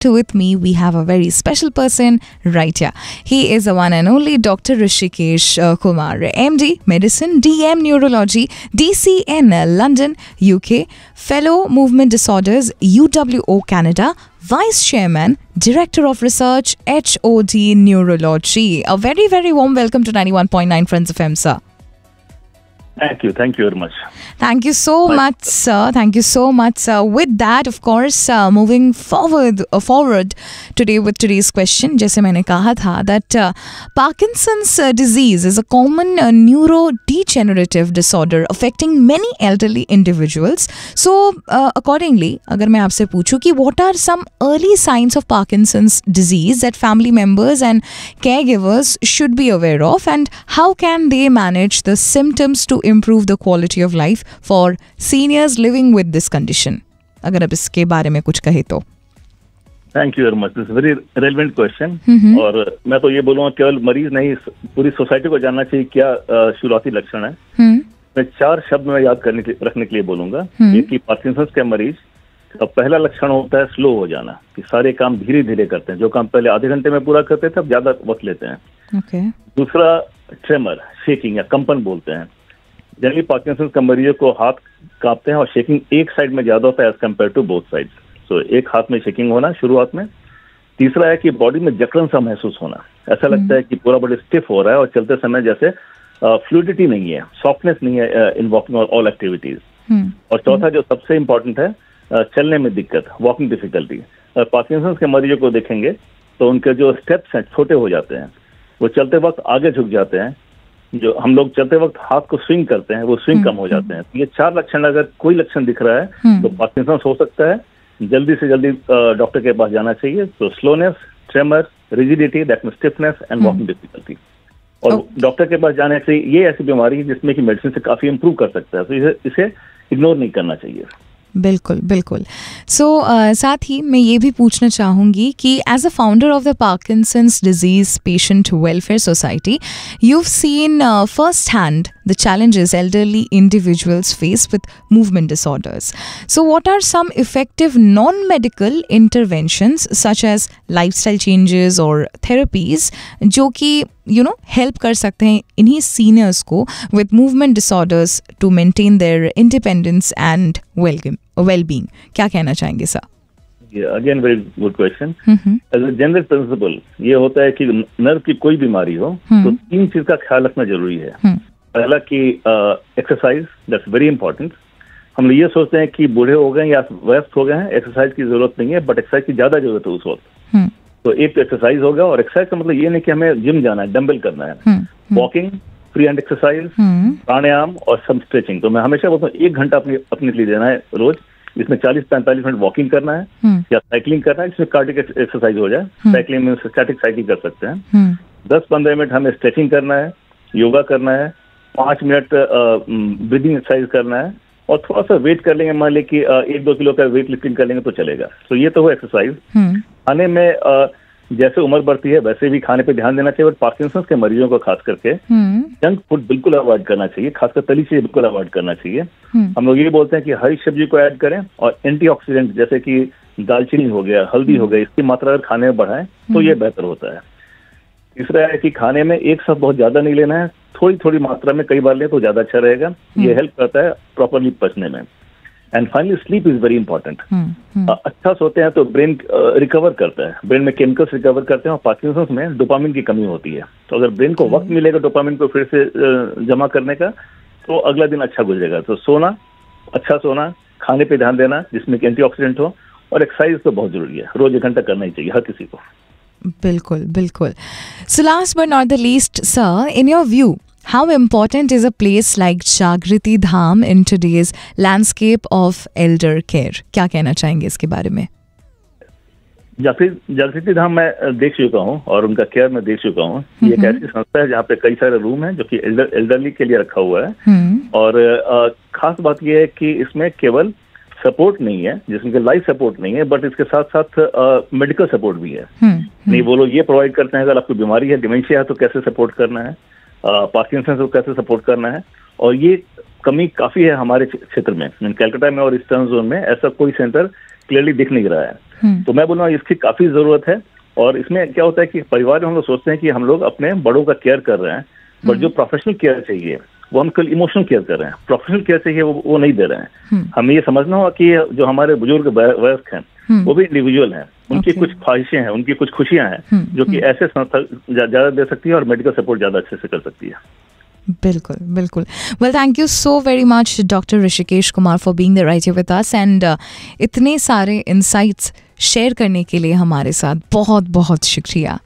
fact, with me we have a very special person right here. He is the one and only Dr. Rishikesh Kumar, MD, Medicine, DM Neurology, DCN London, UK, Fellow Movement Disorders, UWO Canada, Vice Chairman, Director of Research, HOD Neurology. A very, very warm welcome to 91.9 Friends FM, sir. Thank you very much. Thank you so much, sir. Thank you so much, sir. With that, of course, moving forward today with today's question, जैसे मैंने कहा था that Parkinson's disease is a common neurodegenerative disorder affecting many elderly individuals. So, accordingly, अगर मैं आपसे पूछूं कि what are some early signs of Parkinson's disease that family members and caregivers should be aware of, and how can they manage the symptoms to improve the quality of life for seniors living with this condition? अगर आप इसके बारे में कुछ कहे तो. Thank you very much. This very relevant question. और मैं तो ये बोलूँगा केवल मरीज नहीं, पूरी सोसाइटी को जानना चाहिए क्या शुरुआती लक्षण है. मैं 4 शब्द में याद रखने के लिए बोलूंगा. एक कि पार्किंसंस के मरीज का पहला लक्षण होता है स्लो हो जाना, कि सारे काम धीरे धीरे करते हैं. जो काम पहले आधे घंटे में पूरा करते थे अब ज्यादा वक्त लेते हैं. दूसरा ट्रेमर, शेकिंग या कंपन बोलते हैं. जनरली पार्किंसंस के मरीजों को हाथ कांपते हैं और शेकिंग एक साइड में ज्यादा होता है as compare to both side. So एक हाथ में शेकिंग होना शुरुआत में. तीसरा है कि बॉडी में जकड़न सा महसूस होना, ऐसा लगता है कि पूरा बॉडी स्टिफ हो रहा है और चलते समय जैसे फ्लूइडिटी नहीं है, सॉफ्टनेस नहीं है इन वॉकिंग और ऑल एक्टिविटीज. और चौथा जो सबसे इम्पोर्टेंट है, चलने में दिक्कत, वॉकिंग डिफिकल्टी. पार्किंसंस के मरीजों को देखेंगे तो उनके जो स्टेप्स हैं छोटे हो जाते हैं, वो चलते वक्त आगे झुक जाते हैं. जो हम लोग चलते वक्त हाथ को स्विंग करते हैं वो स्विंग कम हो जाते हैं. ये 4 लक्षण अगर कोई लक्षण दिख रहा है तो पार्किंसंस हो सकता है. जल्दी से जल्दी डॉक्टर के पास जाना चाहिए. तो slowness, tremor, rigidity, that means stiffness and walking difficulty. और डॉक्टर के पास जाने से ये ऐसी बीमारी है जिसमें कि मेडिसिन से काफी इंप्रूव कर सकता है. तो इसे इग्नोर नहीं करना चाहिए. बिल्कुल बिल्कुल. सो साथ ही मैं ये भी पूछना चाहूँगी कि as a founder of the Parkinson's disease patient welfare society, you've seen firsthand the challenges elderly individuals face with movement disorders. So what are some effective non-medical interventions such as lifestyle changes or therapies जो कि help कर सकते हैं इन्हीं seniors को with movement disorders to maintain their independence and well-being? क्या कहना चाहेंगे sir? Again very good question. As a general principle ये होता है कि नर्व की कोई बीमारी हो तो 3 चीज का ख्याल रखना जरूरी है. पहला कि एक्सरसाइज, दैट्स वेरी इंपॉर्टेंट. हम लोग ये सोचते हैं कि बूढ़े हो गए या वयस्क हो गए हैं, एक्सरसाइज की जरूरत नहीं है, बट एक्सरसाइज की ज्यादा जरूरत है उस वक्त. तो एक तो एक्सरसाइज होगा, और एक्सरसाइज का मतलब ये नहीं कि हमें जिम जाना है, डंबल करना है. वॉकिंग, फ्री हैंड एक्सरसाइज, प्राणायाम और सम स्ट्रेचिंग. तो मैं हमेशा बोलता हूँ 1 घंटा अपने लिए देना है रोज, जिसमें 40-45 मिनट वॉकिंग करना है या साइकिलिंग करना है, जिसमें कार्डियक एक्सरसाइज हो जाए. साइकिलिंग में स्टैटिक साइकिलिंग कर सकते हैं. 10-15 मिनट हमें स्ट्रेचिंग करना है, योगा करना है, 5 मिनट ब्रीदिंग एक्सरसाइज करना है, और थोड़ा सा वेट कर लेंगे. मान लें कि 1-2 किलो का वेट लिफ्टिंग कर लेंगे तो चलेगा. तो ये तो हो एक्सरसाइज. खाने में जैसे उम्र बढ़ती है वैसे भी खाने पे ध्यान देना चाहिए. और पार्किंसंस के मरीजों को खास करके जंक फूड बिल्कुल अवॉइड करना चाहिए, खासकर तली चीजें बिल्कुल अवॉइड करना चाहिए. हम लोग ये बोलते हैं कि हरी सब्जी को ऐड करें, और एंटीऑक्सीडेंट जैसे कि दालचीनी हो गया, हल्दी हो गई, इसकी मात्रा अगर खाने में बढ़ाएं तो ये बेहतर होता है. तीसरा है कि खाने में एक साथ बहुत ज्यादा नहीं लेना है, थोड़ी थोड़ी मात्रा में कई बार लें तो ज्यादा अच्छा रहेगा. ये हेल्प करता है प्रॉपरली पचने में. And finally sleep is very important. अच्छा सोते हैं तो ब्रेन रिकवर करता है, ब्रेन में केमिकल्स रिकवर करते हैं. और पार्किंसंस में डोपामिन की कमी होती है, तो अगर ब्रेन को वक्त मिलेगा डोपामिन को फिर से जमा करने का तो अगला दिन अच्छा गुजरेगा. तो सोना, अच्छा सोना, खाने पे ध्यान देना जिसमें कि एंटीऑक्सीडेंट हो, और एक्सरसाइज तो बहुत जरूरी है, रोज 1 घंटा करना ही चाहिए हर किसी को. बिल्कुल बिल्कुल. So last but not the least sir, in your view, how important is a place like Jagriti Dham in today's landscape of elder care? क्या कहना चाहेंगे इसके बारे में? जागृति धाम मैं देख चुका हूँ और उनका केयर मैं देख चुका हूँ. ये एक ऐसी संस्था है जहाँ पे कई सारे रूम हैं जो कि एल्डरली के लिए रखा हुआ है. और खास बात यह है कि इसमें केवल सपोर्ट नहीं है, जिसमें लाइफ सपोर्ट नहीं है, बट इसके साथ साथ मेडिकल सपोर्ट भी है. नहीं, वो लोग ये प्रोवाइड करते हैं अगर आपको बीमारी है, डिमेंशिया है, तो कैसे सपोर्ट करना है, पार्किंसंस को कैसे सपोर्ट करना है. और ये कमी काफी है हमारे क्षेत्र में, कलकत्ता में और ईस्टर्न जोन में ऐसा कोई सेंटर क्लियरली दिख नहीं रहा है। तो मैं बोल रहा हूँ इसकी काफी जरूरत है। और इसमें क्या होता है कि परिवार में हम लोग सोचते हैं कि हम लोग अपने बड़ों का केयर कर रहे हैं, बट जो प्रोफेशनल केयर चाहिए वो हम केवल इमोशनल केयर कर रहे हैं, प्रोफेशनल केयर चाहिए वो नहीं दे रहे हैं। हमें ये समझना होगा कि जो हमारे बुजुर्ग वयस्क हैं वो भी इंडिविजुअल हैं, उनकी कुछ ख्वाहिशें हैं, उनकी कुछ खुशियां हैं जो कि ऐसे संस्था ज्यादा दे सकती है और मेडिकल सपोर्ट ज्यादा अच्छे से कर सकती है। बिल्कुल बिल्कुल। Well, thank you so very much doctor Rishikesh Kumar for being the right here with us and इतने सारे इंसाइट्स शेयर करने के लिए हमारे साथ बहुत बहुत शुक्रिया।